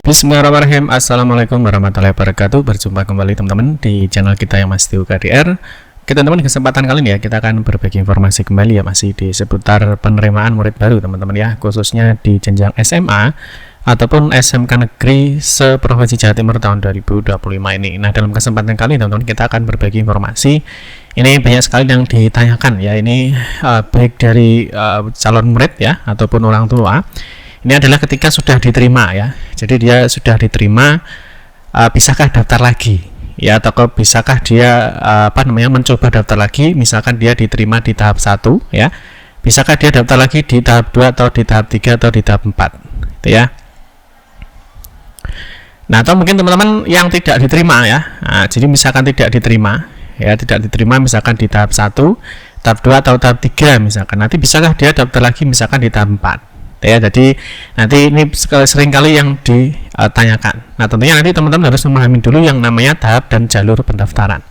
Bismillahirrahmanirrahim. Assalamualaikum warahmatullahi wabarakatuh. Berjumpa kembali teman-teman di channel kita yang masih UKDR. Oke teman-teman, di kesempatan kali ini ya kita akan berbagi informasi kembali ya, masih di seputar penerimaan murid baru teman-teman ya, khususnya di jenjang SMA ataupun SMK Negeri se-Provinsi Jawa Timur tahun 2025 ini. Nah, dalam kesempatan kali ini teman-teman kita akan berbagi informasi. Ini banyak sekali yang ditanyakan ya, ini baik dari calon murid ya ataupun orang tua. Ini adalah ketika sudah diterima ya. Jadi dia sudah diterima, bisakah daftar lagi? Ya, atau bisakah dia mencoba daftar lagi? Misalkan dia diterima di tahap 1 ya. Bisakah dia daftar lagi di tahap 2 atau di tahap 3 atau di tahap 4? Gitu ya. Nah, atau mungkin teman-teman yang tidak diterima ya. Nah, jadi misalkan tidak diterima ya, tidak diterima misalkan di tahap 1, tahap 2 atau tahap 3 misalkan. Nanti bisakah dia daftar lagi misalkan di tahap 4? Ya, jadi nanti ini sering kali yang ditanyakan. Nah, tentunya nanti teman-teman harus memahami dulu yang namanya tahap dan jalur pendaftaran.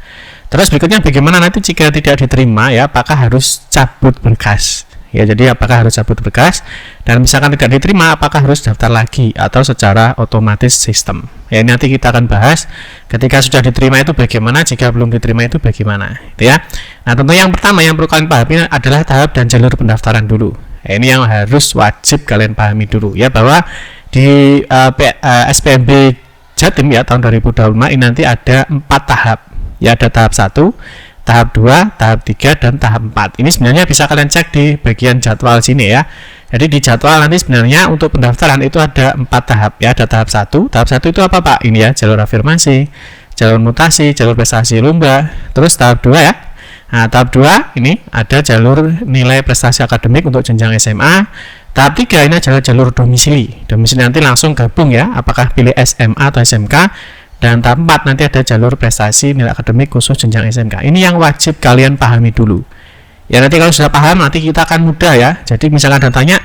Terus berikutnya bagaimana nanti jika tidak diterima ya, apakah harus cabut berkas? Ya, jadi apakah harus cabut berkas, dan misalkan tidak diterima apakah harus daftar lagi atau secara otomatis sistem. Ya, ini nanti kita akan bahas ketika sudah diterima itu bagaimana, jika belum diterima itu bagaimana, gitu ya. Nah, tentunya yang pertama yang perlu kalian pahami adalah tahap dan jalur pendaftaran dulu. Ini yang harus wajib kalian pahami dulu ya, bahwa di SPMB Jatim ya tahun 2025 ini nanti ada 4 tahap ya, ada tahap 1, tahap 2, tahap 3, dan tahap 4. Ini sebenarnya bisa kalian cek di bagian jadwal sini ya. Jadi di jadwal nanti sebenarnya untuk pendaftaran itu ada 4 tahap ya. Ada tahap 1. Tahap 1 itu apa Pak? Ini ya, jalur afirmasi, jalur mutasi, jalur prestasi lomba. Terus tahap 2 ya. Nah, tahap 2 ini ada jalur nilai prestasi akademik untuk jenjang SMA. Tahap 3 ini adalah jalur domisili. Domisili nanti langsung gabung ya, apakah pilih SMA atau SMK. Dan tahap 4 nanti ada jalur prestasi nilai akademik khusus jenjang SMK. Ini yang wajib kalian pahami dulu. Ya, nanti kalau sudah paham nanti kita akan mudah ya. Jadi misalkan ada tanya,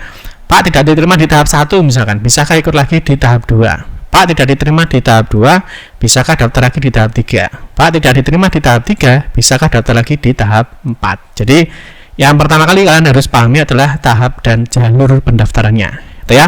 Pak tidak diterima di tahap 1 misalkan, bisakah ikut lagi di tahap 2? Pak tidak diterima di tahap 2, bisakah daftar lagi di tahap 3? Pak tidak diterima di tahap 3, bisakah daftar lagi di tahap 4? Jadi yang pertama kali kalian harus pahami adalah tahap dan jalur pendaftarannya, gitu ya.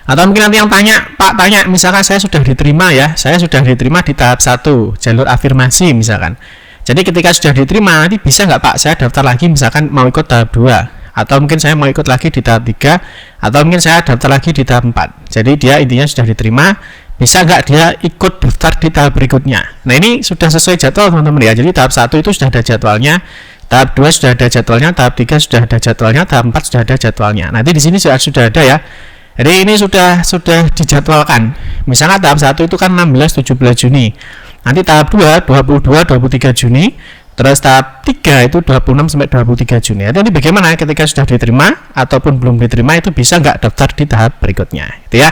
Atau mungkin nanti yang tanya, Pak tanya misalkan saya sudah diterima ya, saya sudah diterima di tahap 1, jalur afirmasi misalkan. Jadi ketika sudah diterima, nanti bisa nggak Pak saya daftar lagi misalkan mau ikut tahap 2? Atau mungkin saya mau ikut lagi di tahap 3, atau mungkin saya daftar lagi di tahap 4. Jadi dia intinya sudah diterima, bisa nggak dia ikut daftar di tahap berikutnya. Nah, ini sudah sesuai jadwal teman-teman ya. Jadi tahap 1 itu sudah ada jadwalnya, tahap 2 sudah ada jadwalnya, tahap 3 sudah ada jadwalnya, tahap 4 sudah ada jadwalnya. Nanti di sini sudah ada ya. Jadi ini sudah dijadwalkan. Misalnya tahap 1 itu kan 16-17 Juni. Nanti tahap 2 22-23 Juni. Terus tahap 3 itu 26-23 Juni. Jadi bagaimana ketika sudah diterima ataupun belum diterima itu bisa nggak daftar di tahap berikutnya, gitu ya.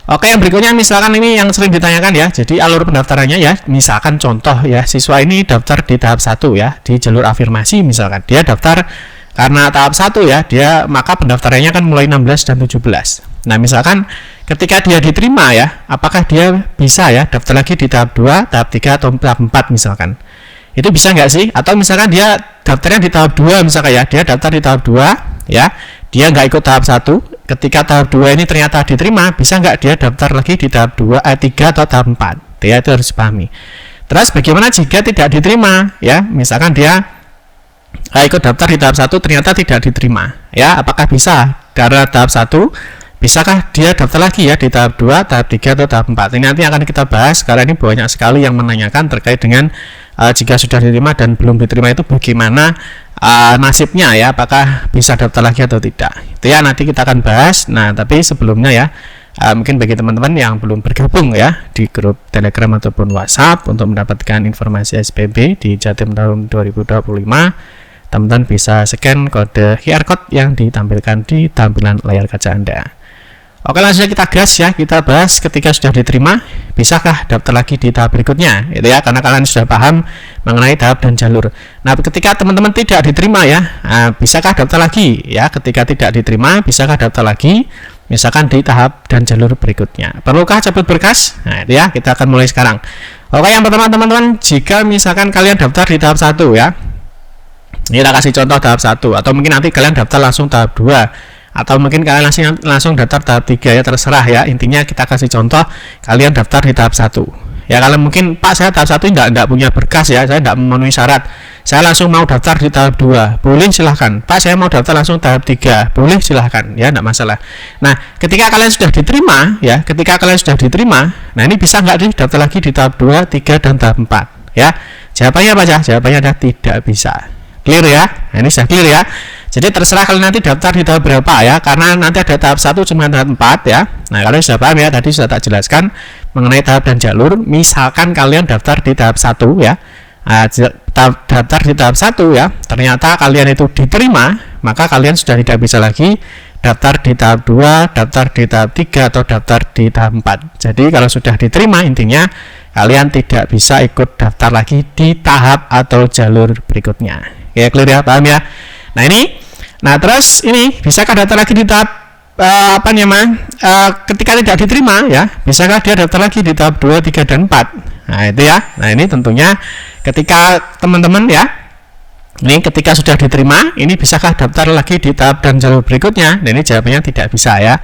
Oke, yang berikutnya misalkan ini yang sering ditanyakan ya. Jadi alur pendaftarannya ya, misalkan contoh ya, siswa ini daftar di tahap 1 ya, di jalur afirmasi misalkan. Dia daftar karena tahap 1 ya, dia maka pendaftarannya kan mulai 16 dan 17. Nah, misalkan ketika dia diterima ya, apakah dia bisa ya daftar lagi di tahap 2, tahap 3 atau tahap 4 misalkan. Itu bisa nggak sih? Atau misalkan dia daftarnya di tahap 2 misalkan ya, dia daftar di tahap 2 ya, dia nggak ikut tahap 1, ketika tahap 2 ini ternyata diterima, bisa nggak dia daftar lagi di tahap 3 atau tahap 4? Ya, itu harus dipahami. Terus bagaimana jika tidak diterima ya, misalkan dia ikut daftar di tahap 1 ternyata tidak diterima ya, apakah bisa karena tahap 1, bisakah dia daftar lagi ya di tahap 2, tahap 3 atau tahap 4? Ini nanti akan kita bahas karena ini banyak sekali yang menanyakan terkait dengan jika sudah diterima dan belum diterima itu bagaimana nasibnya ya, apakah bisa daftar lagi atau tidak. Itu ya nanti kita akan bahas. Nah, tapi sebelumnya ya, mungkin bagi teman-teman yang belum bergabung ya di grup Telegram ataupun WhatsApp untuk mendapatkan informasi SPB di Jatim tahun 2025, teman-teman bisa scan kode QR code yang ditampilkan di tampilan layar kaca Anda. Oke, langsung kita gas ya, kita bahas ketika sudah diterima, bisakah daftar lagi di tahap berikutnya, gitu ya, karena kalian sudah paham mengenai tahap dan jalur. Nah, ketika teman-teman tidak diterima ya, bisakah daftar lagi ya, ketika tidak diterima, bisakah daftar lagi, misalkan di tahap dan jalur berikutnya. Perlukah cabut berkas? Nah, itu ya, kita akan mulai sekarang. Oke, yang pertama teman-teman, jika misalkan kalian daftar di tahap 1 ya, ini kita kasih contoh tahap 1, atau mungkin nanti kalian daftar langsung tahap 2, atau mungkin kalian langsung daftar tahap 3 ya, terserah ya. Intinya kita kasih contoh kalian daftar di tahap 1. Ya, kalian mungkin Pak saya tahap 1 enggak punya berkas ya, saya enggak memenuhi syarat. Saya langsung mau daftar di tahap 2. Boleh, silahkan. Pak saya mau daftar langsung tahap 3. Boleh, silahkan. Ya, enggak masalah. Nah, ketika kalian sudah diterima ya, nah ini bisa enggak daftar lagi di tahap 2, 3 dan tahap 4 ya. Jawabannya apa aja? Jawabannya adalah tidak bisa. Clear ya? Nah, ini sudah clear ya. Jadi terserah kalian nanti daftar di tahap berapa ya, karena nanti ada tahap 1 cuma tahap 4 ya. Nah, kalian sudah paham ya, tadi sudah tak jelaskan mengenai tahap dan jalur. Misalkan kalian daftar di tahap 1 ya, daftar di tahap 1 ya, ternyata kalian itu diterima, maka kalian sudah tidak bisa lagi daftar di tahap 2, daftar di tahap 3 atau daftar di tahap 4. Jadi kalau sudah diterima, intinya kalian tidak bisa ikut daftar lagi di tahap atau jalur berikutnya. Ya, clear ya, paham ya? Nah, terus ini bisakah daftar lagi di tahap ketika tidak diterima ya, bisakah dia daftar lagi di tahap 2, 3 dan 4? Nah, itu ya. Nah, ini tentunya ketika teman-teman ya, ini ketika sudah diterima, ini bisakah daftar lagi di tahap dan jalur berikutnya? Nah, ini jawabannya tidak bisa ya.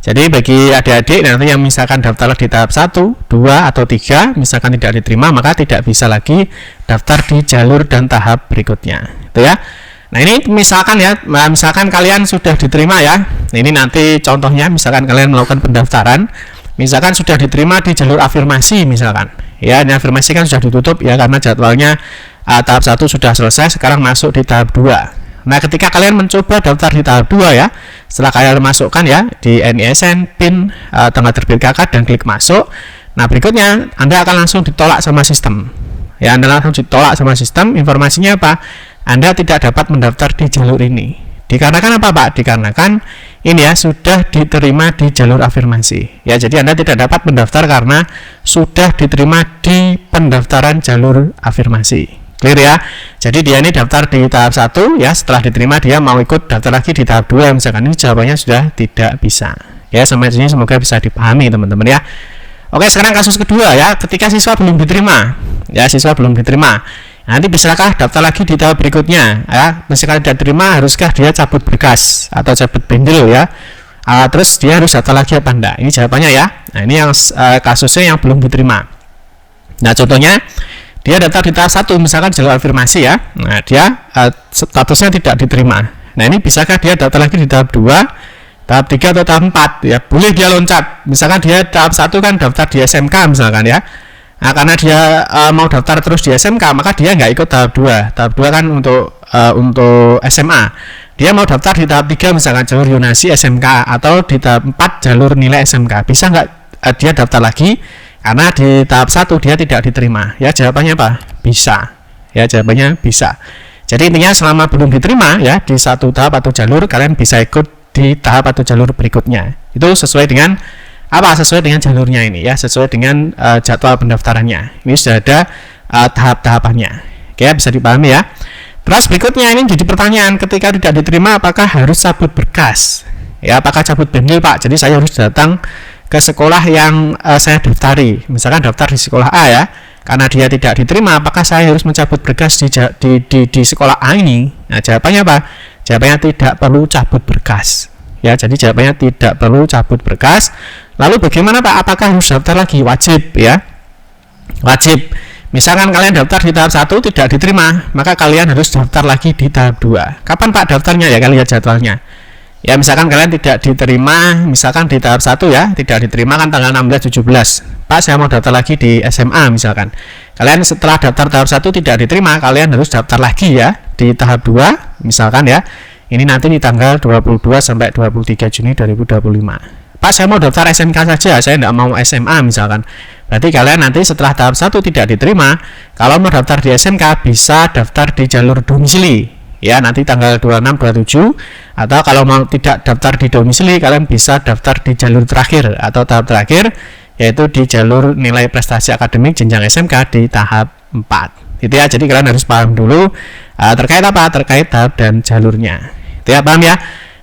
Jadi bagi adik-adik nanti yang misalkan daftar di tahap 1, 2 atau 3 misalkan tidak diterima, maka tidak bisa lagi daftar di jalur dan tahap berikutnya. Itu ya. Nah, ini misalkan ya, misalkan kalian sudah diterima ya. Ini nanti contohnya misalkan kalian melakukan pendaftaran, misalkan sudah diterima di jalur afirmasi misalkan. Ya, ini afirmasi kan sudah ditutup ya karena jadwalnya tahap 1 sudah selesai, sekarang masuk di tahap 2. Nah, ketika kalian mencoba daftar di tahap 2 ya, setelah kalian masukkan ya di NISN, PIN, tanggal terbit KK dan klik masuk. Nah, berikutnya Anda akan langsung ditolak sama sistem. Ya, Anda langsung ditolak sama sistem. Informasinya apa? Anda tidak dapat mendaftar di jalur ini. Dikarenakan apa, Pak? Dikarenakan ini ya sudah diterima di jalur afirmasi. Ya, jadi Anda tidak dapat mendaftar karena sudah diterima di pendaftaran jalur afirmasi. Clear ya? Jadi dia ini daftar di tahap 1 ya, setelah diterima dia mau ikut daftar lagi di tahap 2 misalkan. Ini jawabannya sudah tidak bisa. Ya, sampai sini semoga bisa dipahami teman-teman ya. Oke, sekarang kasus kedua ya, ketika siswa belum diterima. Ya, siswa belum diterima. Nanti bisakah daftar lagi di tahap berikutnya ya? Misalkan tidak diterima, haruskah dia cabut berkas atau cabut bendel ya? Terus dia harus daftar lagi apa enggak? Ini jawabannya ya. Nah, ini yang kasusnya yang belum diterima. Nah, contohnya dia daftar di tahap 1 misalkan jalur afirmasi ya. Nah, dia statusnya tidak diterima. Nah, ini bisakah dia daftar lagi di tahap 2, tahap 3 atau tahap 4 ya? Boleh dia loncat. Misalkan dia tahap 1 kan daftar di SMK misalkan ya. Nah, karena dia mau daftar terus di SMK, maka dia nggak ikut tahap 2. Tahap 2 kan untuk SMA. Dia mau daftar di tahap 3 misalkan jalur Yonasi SMK atau di tahap 4 jalur nilai SMK. Bisa nggak dia daftar lagi? Karena di tahap 1 dia tidak diterima. Ya, jawabannya apa? Bisa. Ya, jawabannya bisa. Jadi intinya selama belum diterima ya di satu tahap atau jalur, kalian bisa ikut di tahap atau jalur berikutnya. Itu sesuai dengan apa? Sesuai dengan jalurnya ini ya, sesuai dengan jadwal pendaftarannya. Ini sudah ada tahap-tahapannya. Oke, bisa dipahami ya. Terus berikutnya ini jadi pertanyaan, ketika tidak diterima apakah harus cabut berkas? Ya, apakah cabut bendel, Pak? Jadi saya harus datang ke sekolah yang saya daftari, misalkan daftar di sekolah A ya, karena dia tidak diterima, apakah saya harus mencabut berkas di sekolah A ini? Nah, jawabannya apa? Jawabannya tidak perlu cabut berkas. Ya, jadi jawabannya tidak perlu cabut berkas. Lalu bagaimana, Pak? Apakah harus daftar lagi? Wajib ya, wajib. Misalkan kalian daftar di tahap 1 tidak diterima, maka kalian harus daftar lagi di tahap 2. Kapan, Pak, daftarnya ya? Kalian lihat jadwalnya. Ya, misalkan kalian tidak diterima, misalkan di tahap 1 ya, tidak diterima kan tanggal 16-17. Pak, saya mau daftar lagi di SMA misalkan. Kalian setelah daftar tahap 1 tidak diterima, kalian harus daftar lagi ya di tahap 2 misalkan ya. Ini nanti di tanggal 22 sampai 23 Juni 2025. Pak, saya mau daftar SMK saja, saya tidak mau SMA misalkan. Berarti kalian nanti setelah tahap 1 tidak diterima, kalau mau daftar di SMK bisa daftar di jalur domisili. Ya, nanti tanggal 26-27, atau kalau mau tidak daftar di domisili, kalian bisa daftar di jalur terakhir atau tahap terakhir, yaitu di jalur nilai prestasi akademik jenjang SMK di tahap 4. Itu ya, jadi kalian harus paham dulu terkait apa? Terkait tahap dan jalurnya. Itu ya, paham ya?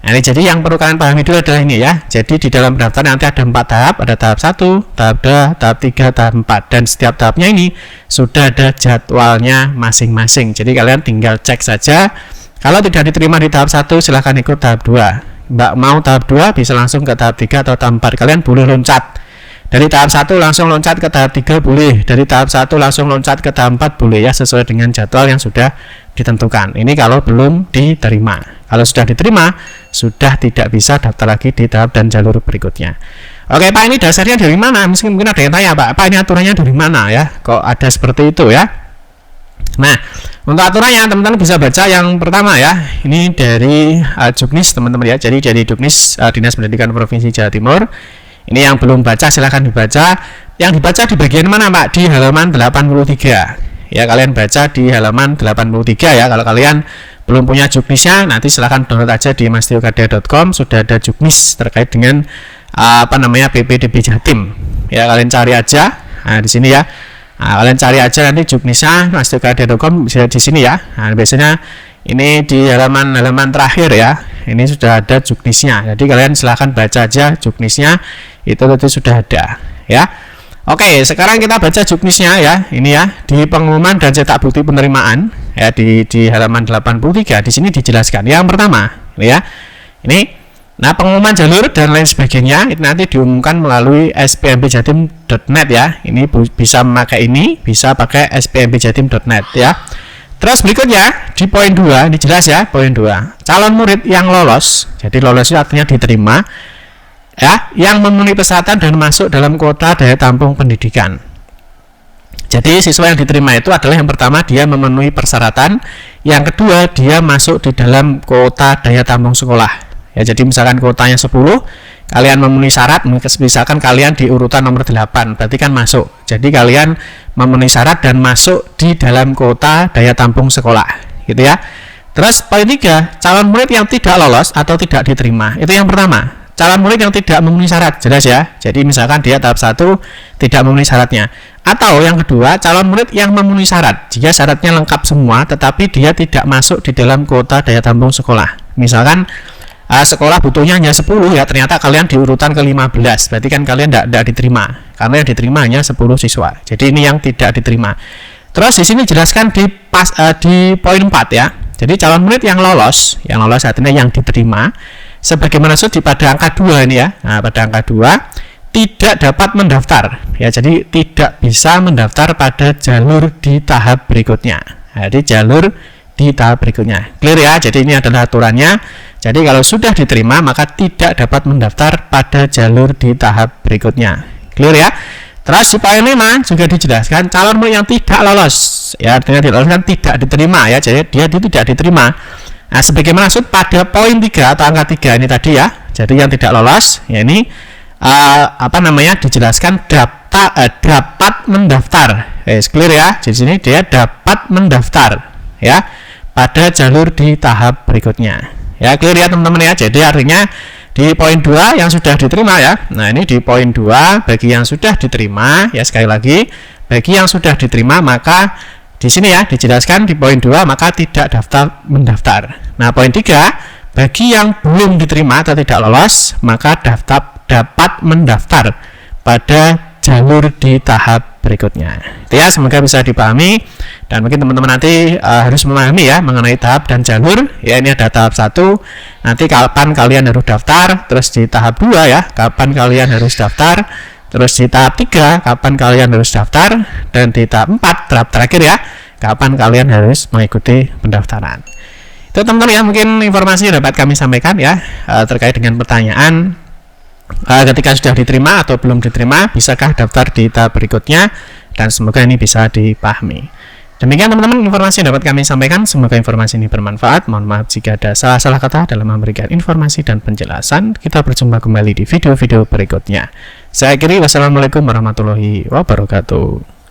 Nah, ini jadi yang perlu kalian pahami dulu adalah ini ya. Jadi di dalam daftar nanti ada 4 tahap, ada tahap 1, tahap 2, tahap 3, tahap 4, dan setiap tahapnya ini sudah ada jadwalnya masing-masing. Jadi kalian tinggal cek saja. Kalau tidak diterima di tahap 1, silahkan ikut tahap 2. Mbak mau tahap 2 bisa langsung ke tahap 3 atau tahap 4. Kalian boleh loncat. Dari tahap 1 langsung loncat ke tahap 3 boleh. Dari tahap 1 langsung loncat ke tahap 4 boleh ya, sesuai dengan jadwal yang sudah ditentukan. Ini kalau belum diterima. Kalau sudah diterima, sudah tidak bisa daftar lagi di tahap dan jalur berikutnya. Oke Pak, ini dasarnya dari mana? Mungkin ada yang tanya, Pak ini aturannya dari mana ya? Kok ada seperti itu ya? Nah, untuk aturannya teman-teman bisa baca yang pertama ya. Ini dari Juknis teman-teman ya. Jadi dari Juknis Dinas Pendidikan Provinsi Jawa Timur. Ini yang belum baca silahkan dibaca. Yang dibaca di bagian mana Pak? Di halaman 83. Ya, kalian baca di halaman 83 ya. Kalau kalian belum punya Juknisnya, nanti silahkan download aja di mastiokardia.com. Sudah ada Juknis terkait dengan PPDB Jatim. Ya, kalian cari aja. Nah, di sini ya. Nah, kalian cari aja nanti Juknisnya mastiokardia.com bisa di sini ya. Nah, biasanya ini di halaman terakhir ya. Ini sudah ada Juknisnya. Jadi kalian silahkan baca aja Juknisnya. Itu nanti sudah ada ya. Oke, sekarang kita baca Juknisnya ya. Ini ya, di pengumuman dan cetak bukti penerimaan ya, di halaman 83 di sini dijelaskan. Yang pertama, ini ya. Ini pengumuman jalur dan lain sebagainya itu nanti diumumkan melalui spmpjatim.net ya. Ini bisa memakai ini, bisa pakai spmpjatim.net ya. Terus berikutnya di poin 2 ini jelas ya, poin 2. Calon murid yang lolos, jadi lolos itu artinya diterima ya, yang memenuhi persyaratan dan masuk dalam kuota daya tampung pendidikan. Jadi siswa yang diterima itu adalah yang pertama dia memenuhi persyaratan, yang kedua dia masuk di dalam kuota daya tampung sekolah. Ya, jadi misalkan kuotanya 10, kalian memenuhi syarat, misalkan kalian di urutan nomor 8, berarti kan masuk. Jadi kalian memenuhi syarat dan masuk di dalam kuota daya tampung sekolah, gitu ya. Terus poin 3, calon murid yang tidak lolos atau tidak diterima. Itu yang pertama. Calon murid yang tidak memenuhi syarat, jelas ya. Jadi misalkan dia tahap 1 tidak memenuhi syaratnya. Atau yang kedua, calon murid yang memenuhi syarat. Jika syaratnya lengkap semua tetapi dia tidak masuk di dalam kuota daya tampung sekolah. Misalkan sekolah butuhnya hanya 10 ya, ternyata kalian di urutan ke-15, berarti kan kalian tidak diterima. Karena yang diterima hanya 10 siswa. Jadi ini yang tidak diterima. Terus di sini jelaskan di poin 4 ya. Jadi calon murid yang lolos artinya yang diterima, sebagaimana pada angka 2 ini ya. Nah, pada angka 2 tidak dapat mendaftar ya, jadi tidak bisa mendaftar pada jalur di tahap berikutnya. Nah, di jalur di tahap berikutnya. Clear ya? Jadi ini adalah aturannya. Jadi kalau sudah diterima maka tidak dapat mendaftar pada jalur di tahap berikutnya. Clear ya? Terus di poin 5 juga dijelaskan calon murid yang tidak lolos ya, artinya tidak lolos kan tidak diterima ya. Jadi dia tidak diterima. Nah, sebagaimana maksud pada poin 3 atau angka 3 ini tadi ya. Jadi yang tidak lolos ya ini dijelaskan dapat mendaftar. Clear ya? Jadi sini dia dapat mendaftar ya pada jalur di tahap berikutnya. Ya, clear ya teman-teman ya. Jadi artinya di poin 2 yang sudah diterima ya. Nah, ini di poin 2 bagi yang sudah diterima ya, sekali lagi bagi yang sudah diterima maka di sini ya dijelaskan di poin 2 maka tidak mendaftar. Nah, poin 3 bagi yang belum diterima atau tidak lolos maka dapat mendaftar pada jalur di tahap berikutnya. Itu ya, semoga bisa dipahami dan mungkin teman-teman nanti harus memahami ya mengenai tahap dan jalur. Ya, ini ada tahap 1, nanti kapan kalian harus daftar, terus di tahap 2 ya, kapan kalian harus daftar, terus di tahap 3 kapan kalian harus daftar, dan di tahap 4 tahap terakhir ya, kapan kalian harus mengikuti pendaftaran. Itu teman-teman ya, mungkin informasi yang dapat kami sampaikan ya terkait dengan pertanyaan ketika sudah diterima atau belum diterima, bisakah daftar di tahap berikutnya, dan semoga ini bisa dipahami. Demikian teman-teman informasi yang dapat kami sampaikan, semoga informasi ini bermanfaat. Mohon maaf jika ada salah-salah kata dalam memberikan informasi dan penjelasan. Kita berjumpa kembali di video-video berikutnya. Saya akhiri, wassalamualaikum warahmatullahi wabarakatuh.